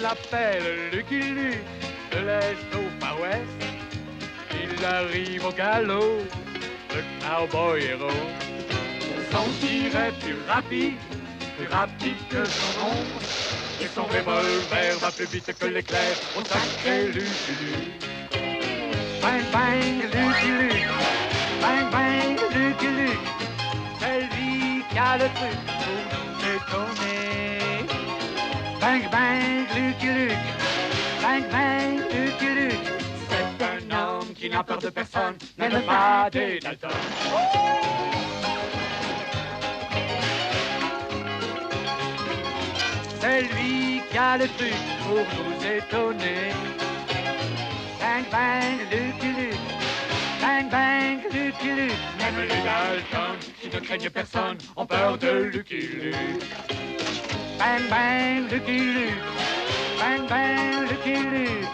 l'appelle Lucky Luke, de l'Est au Far West. Il arrive au galop, le cowboy héros. Son tir est plus rapide que son ombre. Et son revolver va plus vite que l'éclair au sacré Lucky Luke. Bang bang Lucky Luke, bang bang Lucky Luke. C'est lui qui a le truc pour nous étonner. Bang bang Lucky Luke, bang bang Lucky Luke. C'est un homme qui n'a peur de personne, même pas des Dalton. C'est lui qui a le truc pour nous étonner. Bang bang Lucky Luke, bang bang Lucky Luke. Même les Dalton qui ne craignent personne ont peur de Lucky Luke. Bang bang Lucky Luke, bang bang Lucky Luke.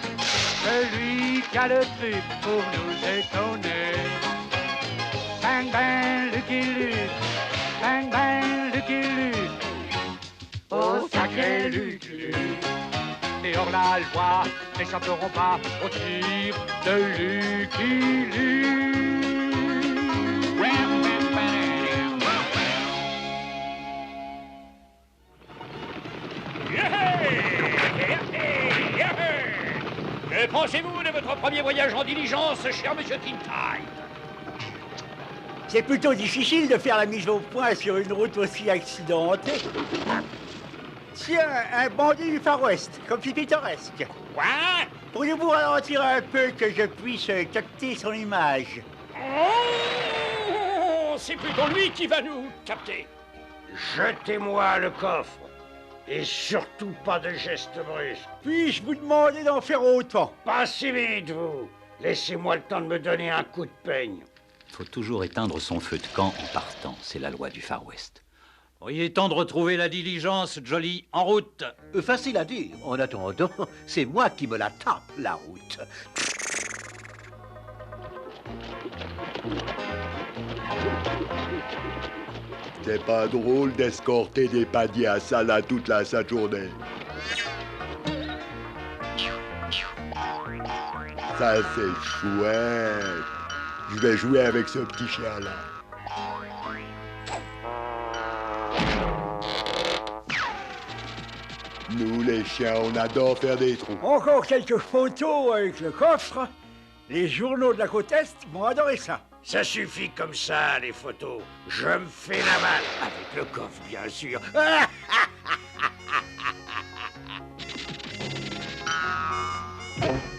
Celui qui a le truc pour nous étonner. Bang bang Lucky Luke, bang bang Lucky Luke. Oh sacré Lucky Luke. Et hors la loi n'échapperont pas au tir de Lucky Luke. Que pensez-vous de votre premier voyage en diligence, cher monsieur Tintine? C'est plutôt difficile de faire la mise au point sur une route aussi accidentée. Tiens, un bandit du Far West, comme c'est pittoresque. Quoi? Pourriez-vous ralentir un peu que je puisse capter son image? Oh, c'est plutôt lui qui va nous capter. Jetez-moi le coffre. Et surtout pas de gestes brusques. Puis-je vous demander d'en faire autant? Pas si vite, vous. Laissez-moi le temps de me donner un coup de peigne. Il faut toujours éteindre son feu de camp en partant. C'est la loi du Far West. Bon, il est temps de retrouver la diligence, Jolly. En route. Facile à dire. En attendant, c'est moi qui me la tape, la route. C'est pas drôle d'escorter des paniers à salade toute la sainte journée. Ça, c'est chouette. Je vais jouer avec ce petit chien-là. Nous, les chiens, on adore faire des trous. Encore quelques photos avec le coffre. Les journaux de la côte Est vont adorer ça. Ça suffit comme ça, les photos. Je me fais la malle. Avec le coffre, bien sûr.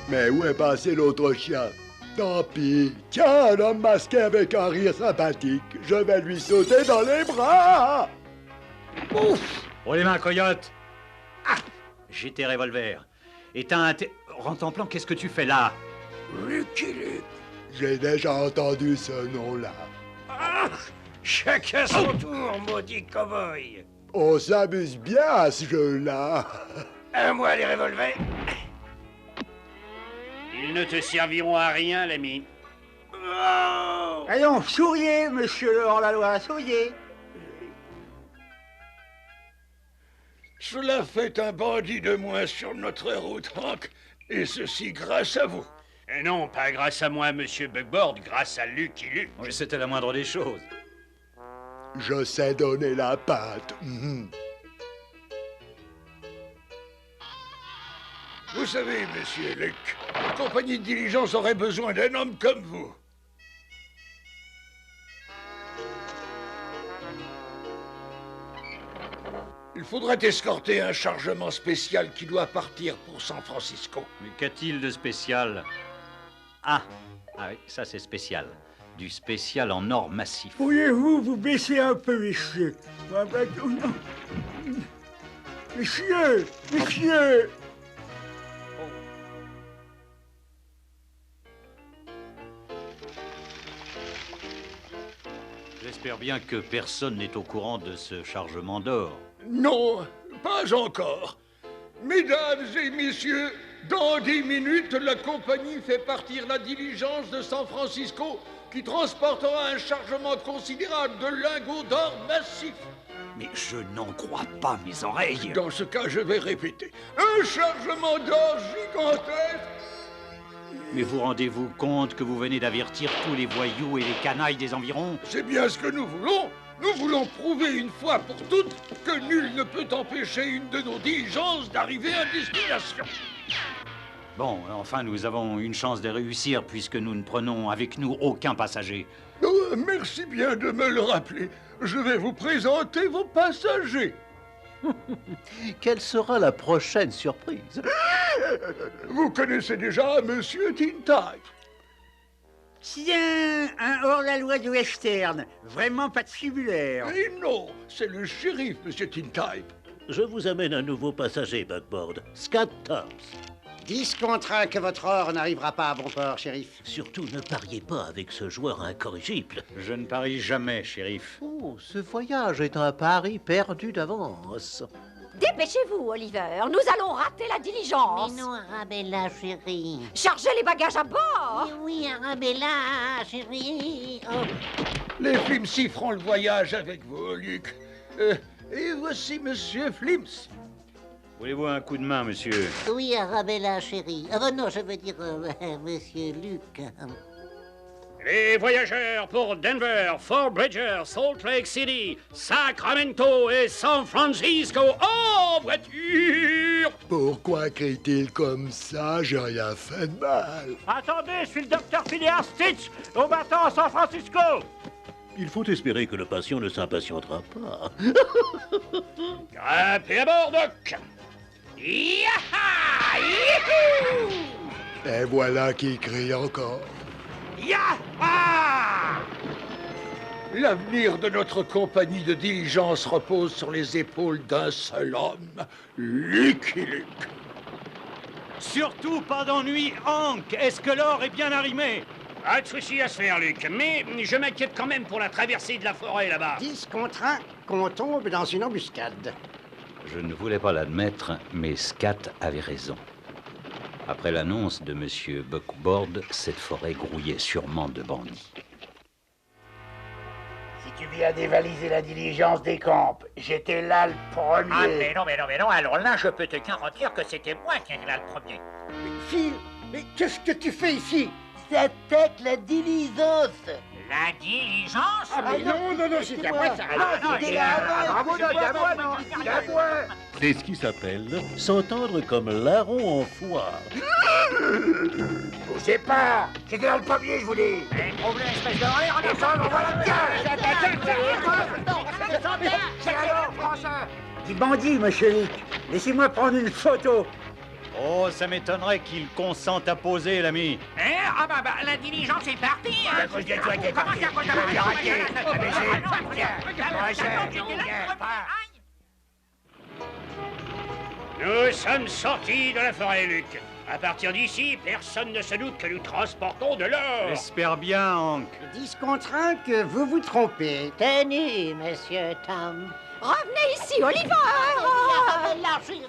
Mais où est passé l'autre chien? Tant pis. Tiens, un homme masqué avec un rire sympathique. Je vais lui sauter dans les bras. Ouf! Pour les mains, coyote. Ah! J'ai tes revolvers. Éteins rentre en plan, qu'est-ce que tu fais là? Lucky Luke. J'ai déjà entendu ce nom-là. Ah! Chacun son tour, maudit cow-boy. On s'amuse bien à ce jeu-là. À moi les revolvers. Ils ne te serviront à rien, l'ami. Oh! Allons, souriez, monsieur le hors-la-loi, souriez. Cela fait un bandit de moins sur notre route, Hank, et ceci grâce à vous. Et non, pas grâce à moi, monsieur Bugboard, grâce à Lucky Luke. Oui, c'était la moindre des choses. Je sais donner la pâte. Vous savez, monsieur Luke, la compagnie de diligence aurait besoin d'un homme comme vous. Il faudrait escorter un chargement spécial qui doit partir pour San Francisco. Mais qu'a-t-il de spécial? Ah oui, ça c'est spécial. Du spécial en or massif. Pourriez-vous vous baisser un peu, messieurs? Messieurs! Messieurs! J'espère bien que personne n'est au courant de ce chargement d'or. Non, pas encore. Mesdames et messieurs, dans 10 minutes, la compagnie fait partir la diligence de San Francisco qui transportera un chargement considérable de lingots d'or massif. Mais je n'en crois pas mes oreilles. Dans ce cas, je vais répéter. Un chargement d'or gigantesque. Mais vous rendez-vous compte que vous venez d'avertir tous les voyous et les canailles des environs? C'est bien ce que nous voulons. Nous voulons prouver une fois pour toutes que nul ne peut empêcher une de nos diligences d'arriver à destination. Bon, enfin, nous avons une chance de réussir puisque nous ne prenons avec nous aucun passager. Merci bien de me le rappeler. Je vais vous présenter vos passagers. Quelle sera la prochaine surprise? Vous connaissez déjà Monsieur Tintype. Tiens, un hors-la-loi du western. Vraiment pas de fibulaire. Et non, c'est le shérif, Monsieur Tintype. Je vous amène un nouveau passager, Buckboard. Scat Toms. 10 contre 1 que votre or n'arrivera pas à bon port, shérif. Surtout ne pariez pas avec ce joueur incorrigible. Je ne parie jamais, shérif. Oh, ce voyage est un pari perdu d'avance. Dépêchez-vous, Oliver. Nous allons rater la diligence. Mais non, Arabella, chérie. Chargez les bagages à bord. Mais oui, Arabella, chérie. Oh. Les Flimsy feront le voyage avec vous, Luc. Et voici Monsieur Flims. Voulez-vous un coup de main, monsieur? Oui, Arabella, chérie. Non, je veux dire, Monsieur Luc. Les voyageurs pour Denver, Fort Bridger, Salt Lake City, Sacramento et San Francisco en voiture! Pourquoi crie-t-il comme ça? J'ai rien fait de mal. Attendez, je suis le docteur Phileas Stitch, au bâton à San Francisco! Il faut espérer que le patient ne s'impatientera pas. Grimpez à bord, Doc! Yaha! Youhou! Et voilà qui crie encore. Yaha! L'avenir de notre compagnie de diligence repose sur les épaules d'un seul homme, Lucky Luke. Surtout pas d'ennui, Hank. Est-ce que l'or est bien arrimé? Pas de souci à se faire, Luc, mais je m'inquiète quand même pour la traversée de la forêt là-bas. 10 contre 1 qu'on tombe dans une embuscade. Je ne voulais pas l'admettre, mais Scat avait raison. Après l'annonce de Monsieur Buckboard, cette forêt grouillait sûrement de bandits. Si tu viens dévaliser la diligence des camps, j'étais là le premier. Ah, mais non, alors là, je peux te garantir que c'était moi qui étais là le premier. Phil, mais qu'est-ce que tu fais ici? C'était la diligence. La diligence? Ah, mais non, c'était à moi, ça. Bravo, c'est à moi, non, c'est à moi. C'est ce qui s'appelle s'entendre comme larron en foire. Bougez pas. J'étais là le premier, je vous dis. Un problème, espèce de rire, Descendre, voilà le gars. C'est alors, François. Dis bandit, monsieur Luc. Laissez-moi prendre une photo. Oh, ça m'étonnerait qu'il consente à poser, l'ami. Hein? Ah bah, la diligence est partie, hein? À cause de toi qui est parti. Comment c'est à cause de moi? Nous sommes sortis de la forêt, Luc. À partir d'ici, personne ne se doute que nous transportons de l'or. J'espère bien, Hank. 10 contre 1 que vous vous trompez. Tenez, Monsieur Tom. Revenez ici, Oliver. Arabella, chérie.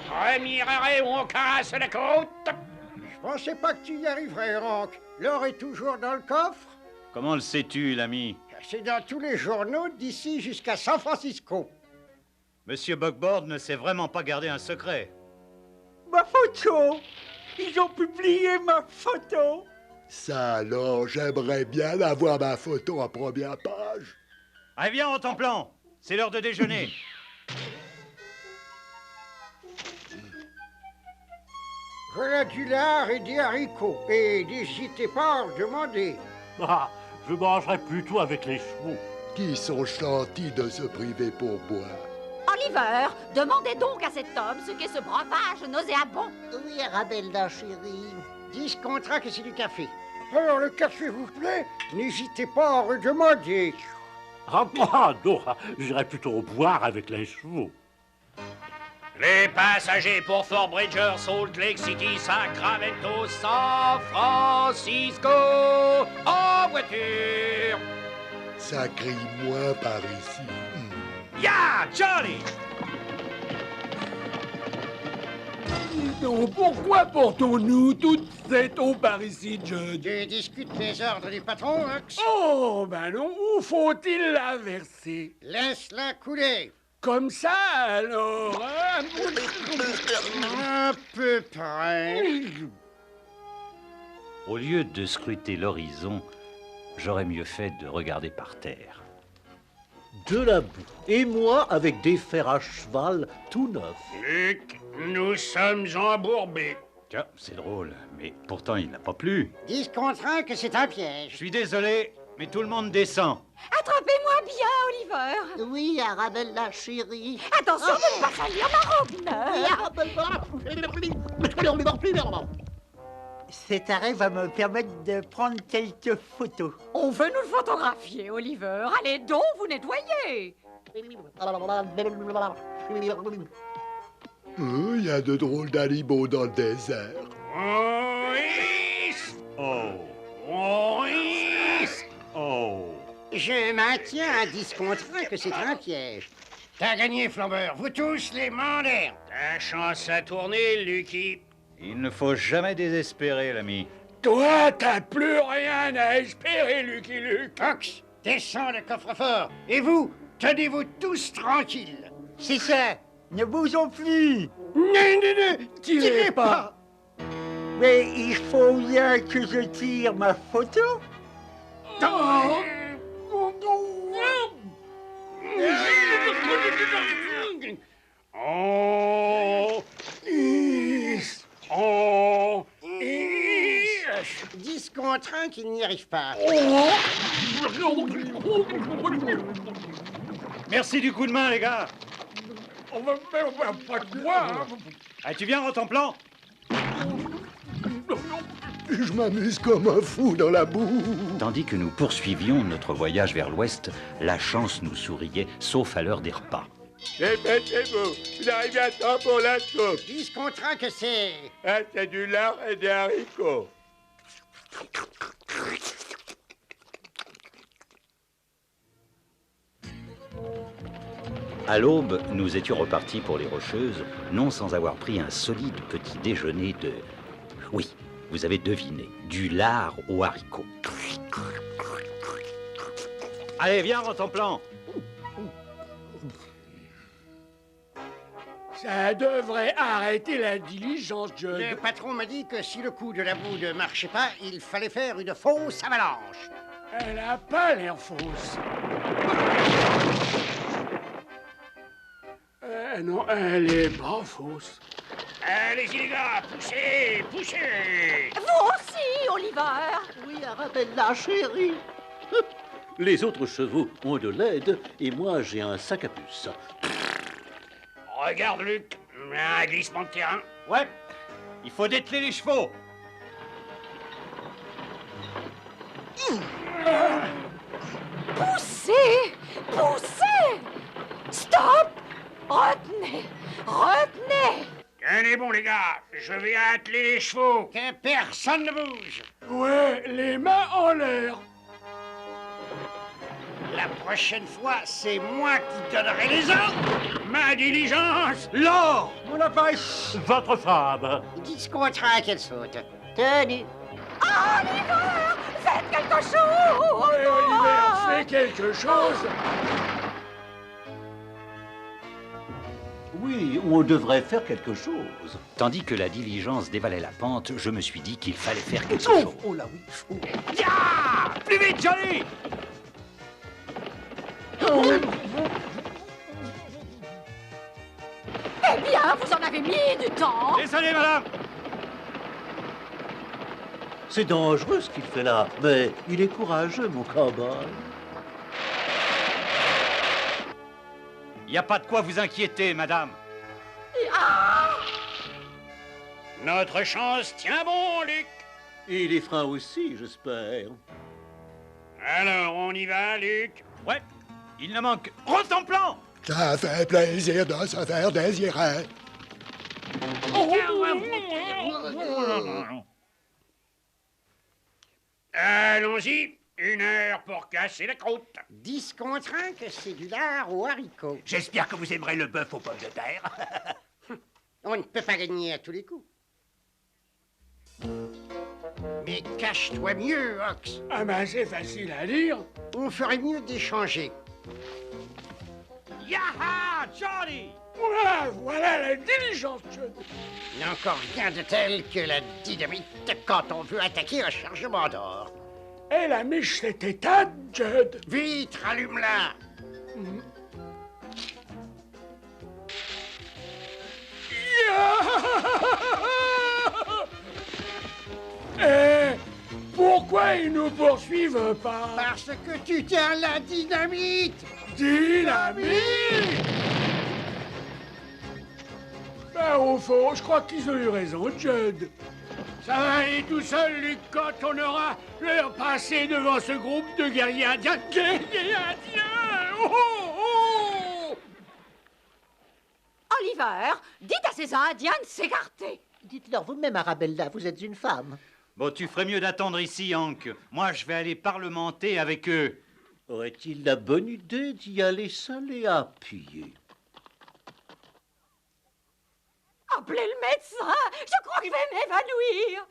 Premier arrêt où on casse la côte. Je pensais pas que tu y arriverais, Hank. L'or est toujours dans le coffre. Comment le sais-tu, l'ami? C'est dans tous les journaux d'ici jusqu'à San Francisco. Monsieur Buckboard ne sait vraiment pas garder un secret. Ma photo. Ils ont publié ma photo. Ça alors, j'aimerais bien avoir ma photo en première page. Allez, viens, en ton plan. C'est l'heure de déjeuner. Voilà du lard et des haricots. Et n'hésitez pas à en demander. Ah, je mangerai plutôt avec les chevaux. Qui sont gentils de se priver pour boire. Oliver, demandez donc à cet homme ce qu'est ce breuvage nauséabond. Oui, Arabella, chérie. 10 contre 1 que c'est du café. Alors le café vous plaît? N'hésitez pas à en redemander. Ah non, j'irai plutôt boire avec les chevaux. Les passagers pour Fort Bridger, Salt Lake City, Sacramento, San Francisco, en voiture. Ça crie moins par ici. Ya, Charlie! Non, pourquoi portons-nous toute cette eau par ici, Judge? Tu discutes les ordres du patron, Hux? Oh, ben non, où faut-il la verser? Laisse-la couler. Comme ça, alors, hein? À peu près. Au lieu de scruter l'horizon, j'aurais mieux fait de regarder par terre. De la boue. Et moi, avec des fers à cheval tout neufs. Luc, nous sommes embourbés. Tiens, c'est drôle, mais pourtant il n'a pas plu. 10 contre 1 que c'est un piège. Je suis désolé, mais tout le monde descend. Attrapez-moi bien, Oliver. Oui, Arabella, chérie. Attention de ne pas salir ma robe. Cet arrêt va me permettre de prendre quelques photos. On veut nous le photographier, Oliver. Allez donc, vous nettoyez. Oh, il y a de drôles d'animaux dans le désert. Maurice! Oh! Maurice! Oh! Je maintiens à 10 contre 1 que c'est un piège. T'as gagné, flambeur. Vous tous les manders. Ta chance à tourner, Lucky. Il ne faut jamais désespérer, l'ami. Toi, t'as plus rien à espérer, Lucky Luke. Hux, descends le coffre-fort. Et vous, tenez-vous tous tranquilles. C'est ça. Ne bougeons plus. Non, tirez pas. Mais il faut bien que je tire ma photo. Oh! 10 contre 1 qu'il n'y arrive pas. Merci du coup de main, les gars. On va faire pas de moi. Hein. Ah, tu viens, Rotemplan? Je m'amuse comme un fou dans la boue. Tandis que nous poursuivions notre voyage vers l'ouest, la chance nous souriait, sauf à l'heure des repas. Dépêchez-vous, vous arrivez à temps pour la soupe. 10 contre 1 que c'est. Ah, c'est du lard et des haricots. À l'aube, nous étions repartis pour les Rocheuses, non sans avoir pris un solide petit déjeuner de... Oui, vous avez deviné, du lard aux haricots. Allez, viens, Rotemplan. Ça devrait arrêter la diligence, Judge. Le patron m'a dit que si le coup de la boue ne marchait pas, il fallait faire une fausse avalanche. Elle a pas l'air fausse. Non, elle est pas fausse. Allez-y, les gars, poussez, poussez! Vous aussi, Oliver. Oui, Arabella, chérie. Les autres chevaux ont de l'aide et moi j'ai un sac à puce. Regarde, Luc, un glissement de terrain. Ouais, il faut dételer les chevaux. Poussez! Poussez! Stop! Retenez! Retenez! Tenez bon, les gars, je vais atteler les chevaux. Que personne ne bouge. Ouais, les mains en l'air. La prochaine fois, c'est moi qui donnerai les ordres. Ma diligence! L'or! Mon vache. Votre femme. 10 contre 1 qu'elle saute. Tenu. Oliver! Faites quelque chose! Ouais, Oliver, fais quelque chose. Oui, on devrait faire quelque chose. Tandis que la diligence dévalait la pente, je me suis dit qu'il fallait faire quelque chose. Oh là oui. Oh. Ya! Plus vite, Johnny! Eh bien, vous en avez mis du temps! Désolé, madame! C'est dangereux ce qu'il fait là, mais il est courageux, mon cowboy. Il n'y a pas de quoi vous inquiéter, madame. Ah! Notre chance tient bon, Luc. Et les freins aussi, j'espère. Alors, on y va, Luc? Ouais, il ne manque... Rotemplan! Ça fait plaisir de se faire désirer. Allons-y, 1 heure pour casser la croûte. 10 contre 1 que c'est du lard aux haricots. J'espère que vous aimerez le bœuf aux pommes de terre. On ne peut pas gagner à tous les coups. Mais cache-toi mieux, Ox. Ah ben c'est facile à lire. On ferait mieux d'échanger. Yaha, Johnny! Voilà la diligence, Judd. Il n'y a encore rien de tel que la dynamite quand on veut attaquer un chargement d'or. Et la miche s'est éteinte, Judd. Vite, rallume-la. Et pourquoi ils nous poursuivent pas? Parce que tu tiens la dynamite. Dynamite? Ben, au fond, je crois qu'ils ont eu raison, Judd. Ça va aller tout seul, Luc, quand on aura leur passé devant ce groupe de guerriers indiens. Guerriers indiens! Oh, oh! Oliver, dites à ces Indiens de s'écarter. Dites-leur vous-même, Arabella, vous êtes une femme. Bon, tu ferais mieux d'attendre ici, Hank. Moi, je vais aller parlementer avec eux. Aurait-il la bonne idée d'y aller seul et à pied? Appelez le médecin, je crois que je vais m'évanouir.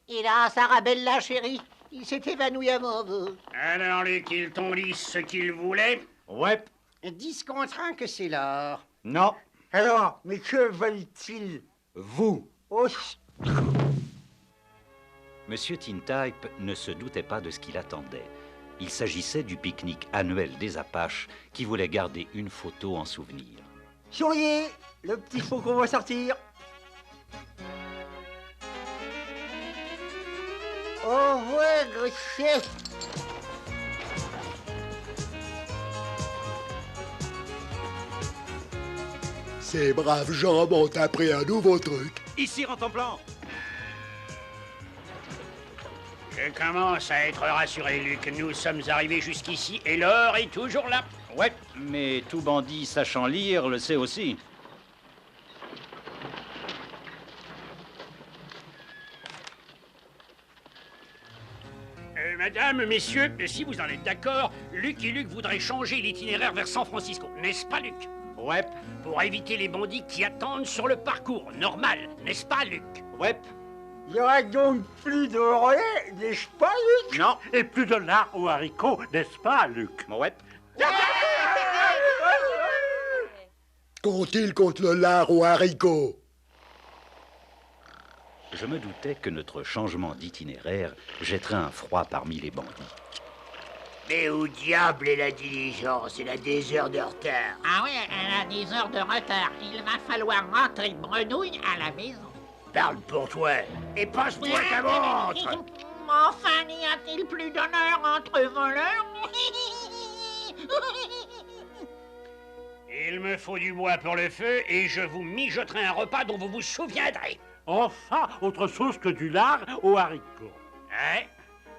Hélas, Arabella, chérie, il s'est évanoui avant vous. Alors, Luc, ils t'ont dit ce qu'ils voulaient? Ouais. 10 contre 1 que c'est l'or. Non. Alors, mais que veulent-ils? Vous. Oh, Monsieur Tintype ne se doutait pas de ce qu'il attendait. Il s'agissait du pique-nique annuel des Apaches qui voulait garder une photo en souvenir. souriez, le petit faucon va sortir. Au revoir, gros chef. Ces braves gens m'ont appris un nouveau truc. Ici, Rantanplan. Je commence à être rassuré, Luc. Nous sommes arrivés jusqu'ici et l'or est toujours là. Ouais, mais tout bandit sachant lire le sait aussi. Madame, messieurs, si vous en êtes d'accord, Luc et Luc voudraient changer l'itinéraire vers San Francisco, n'est-ce pas, Luc? Ouais. Pour éviter les bandits qui attendent sur le parcours normal, n'est-ce pas, Luc? Ouais. Il y aura donc plus de relais, n'est-ce pas, Luc? Non, et plus de lard aux haricots, n'est-ce pas, Luc? Ouais. Qu'ont-ils contre le lard aux haricots? Je me doutais que notre changement d'itinéraire jetterait un froid parmi les bandits. Mais où diable est la diligence? Elle a des heures de retard. Ah oui, elle a des heures de retard. Il va falloir rentrer bredouille à la maison. Parle pour toi et passe-moi ta montre. Enfin, n'y a-t-il plus d'honneur entre voleurs? Il me faut du bois pour le feu et je vous mijoterai un repas dont vous vous souviendrez. Enfin, autre chose que du lard aux haricots. Hein?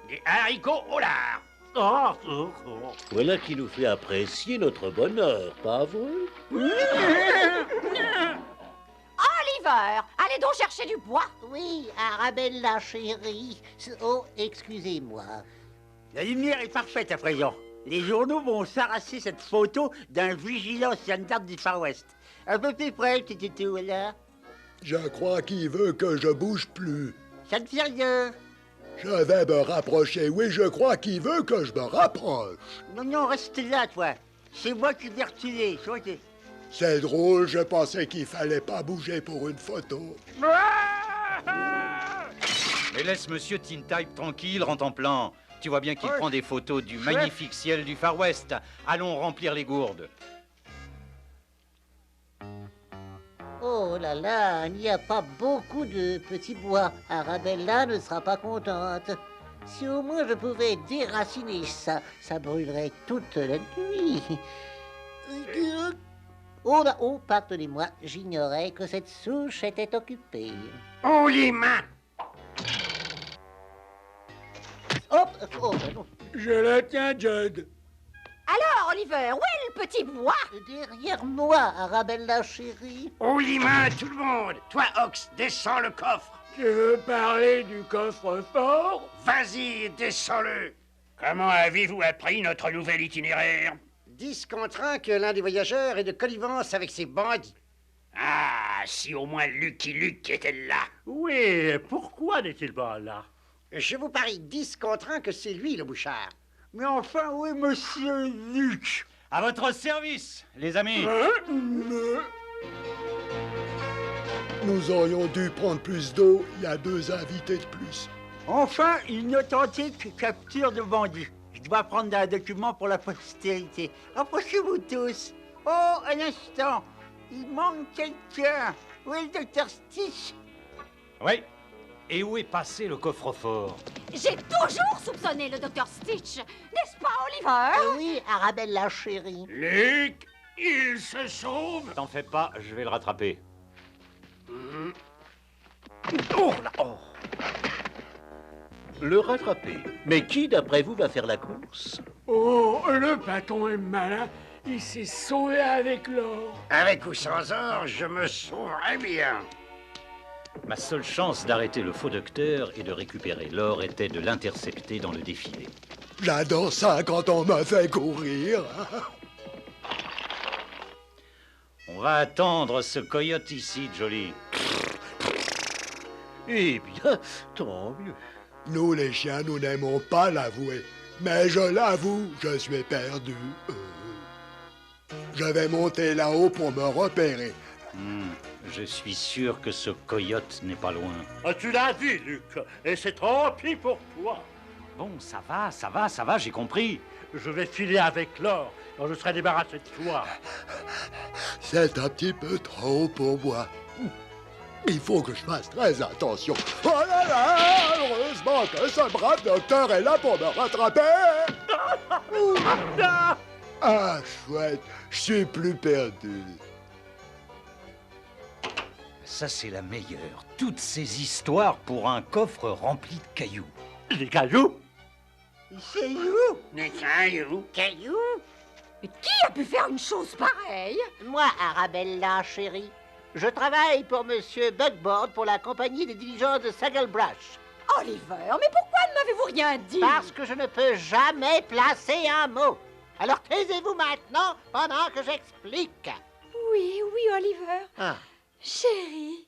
Des haricots au lard. Voilà qui nous fait apprécier notre bonheur, pas vrai? Oliver, allez donc chercher du bois. Oui, Arabella, chérie. Oh, excusez-moi. La lumière est parfaite à présent. Les journaux vont s'arracher cette photo d'un vigilant gendarme du Far West. Un peu plus près, petit toutou, là. Je crois qu'il veut que je bouge plus. Ça ne fait rien. Je vais me rapprocher. Oui, je crois qu'il veut que je me rapproche. Non, non, reste là, toi. C'est moi qui vais reculer. C'est drôle, je pensais qu'il fallait pas bouger pour une photo. Mais laisse Monsieur Tintype tranquille, Rantanplan. Tu vois bien qu'il prend des photos du magnifique ciel du Far West. Allons remplir les gourdes. Oh là là, il n'y a pas beaucoup de petits bois. Arabella ne sera pas contente. Si au moins je pouvais déraciner ça, ça brûlerait toute la nuit. Oh là, oh, pardonnez-moi, j'ignorais que cette souche était occupée. Oh, les mains! Hop, oh, non. Je le tiens, Judd. Alors, Oliver, où est le petit bois? Derrière moi, Arabella, chérie. Oh, les mains, tout le monde! Toi, Ox, descends le coffre. Tu veux parler du coffre-fort? Vas-y, descends-le. Comment avez-vous appris notre nouvel itinéraire? 10 contre 1 que l'un des voyageurs est de connivence avec ces bandits. Ah, si au moins Lucky Luke était là. Oui, pourquoi n'est-il pas là? Je vous parie 10 contre 1 que c'est lui le bouchard. Mais enfin, oui, monsieur Luc. À votre service, les amis. Nous aurions dû prendre plus d'eau, il y a 2 invités de plus. Enfin, une authentique capture de bandit. Je dois prendre un document pour la postérité. Approchez-vous tous. Oh, un instant. Il manque quelqu'un. Où est le docteur Stitch? Oui. Et où est passé le coffre-fort? J'ai toujours soupçonné le docteur Stitch, n'est-ce pas, Oliver? Oui, Arabella, chérie. Luc, il se sauve. T'en fais pas, je vais le rattraper. Oh là, oh. Le rattraper. Mais qui, d'après vous, va faire la course? Oh, le patron est malin. Il s'est sauvé avec l'or. Avec ou sans or, je me sauverais bien. Ma seule chance d'arrêter le faux docteur et de récupérer l'or était de l'intercepter dans le défilé. J'adore ça quand on me fait courir. On va attendre ce coyote ici, Jolie. Eh bien, tant mieux. Nous, les chiens, nous n'aimons pas l'avouer. Mais je l'avoue, je suis perdu. Je vais monter là-haut pour me repérer. Je suis sûr que ce coyote n'est pas loin. Ah, tu l'as dit, Luc, et c'est tant pis pour toi. Bon, ça va, j'ai compris. Je vais filer avec l'or quand je serai débarrassé de toi. C'est un petit peu trop pour moi. Il faut que je fasse très attention. Oh là là! Heureusement que ce brave docteur est là pour me rattraper! Ah, chouette, je suis plus perdu. Ça, c'est la meilleure. Toutes ces histoires pour un coffre rempli de cailloux. Les cailloux? Cailloux? Des cailloux. Caillou? Mais qui a pu faire une chose pareille? Moi, Arabella, chérie. Je travaille pour Monsieur Buckboard pour la compagnie des diligences de Sagglebrush. Oliver, mais pourquoi ne m'avez-vous rien dit? Parce que je ne peux jamais placer un mot. Alors taisez-vous maintenant pendant que j'explique. Oui, Oliver. Ah. Chérie.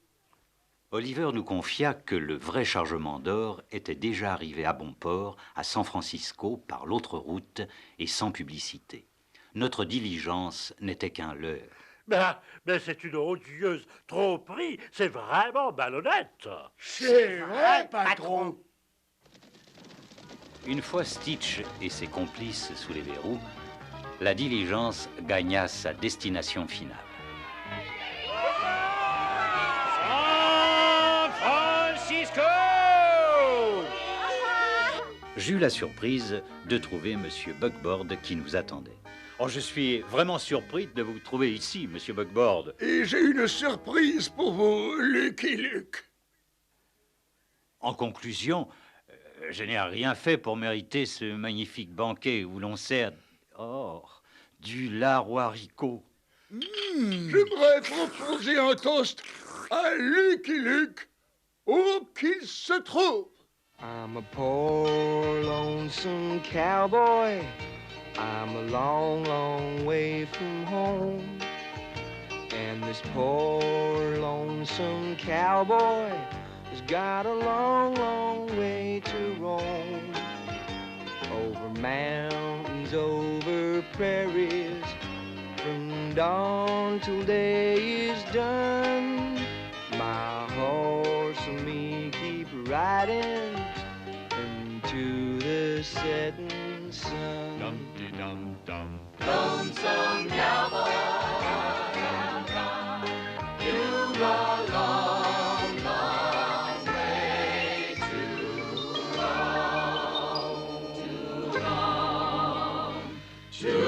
Oliver nous confia que le vrai chargement d'or était déjà arrivé à bon port, à San Francisco, par l'autre route et sans publicité. Notre diligence n'était qu'un leurre. Mais c'est une odieuse tromperie. C'est vraiment malhonnête. C'est vrai, patron. Une fois Stitch et ses complices sous les verrous, la diligence gagna sa destination finale. San Francisco! J'eus la surprise de trouver Monsieur Buckboard qui nous attendait. Oh, je suis vraiment surpris de vous trouver ici, Monsieur Buckboard. Et j'ai une surprise pour vous, Lucky Luke. En conclusion, je n'ai rien fait pour mériter ce magnifique banquet où l'on sert du lard aux haricots. J'aimerais proposer un toast à Lucky Luke, où qu'il se trouve. I'm a poor, lonesome cowboy. I'm a long, long way from home. And this poor, lonesome cowboy has got a long, long way to roam. Over mountains, over prairies, from dawn till day is done. My horse and me keep riding into the setting sun. Dum-de-dum-dum. Lonesome cowboy, you've a long, long way to roam, to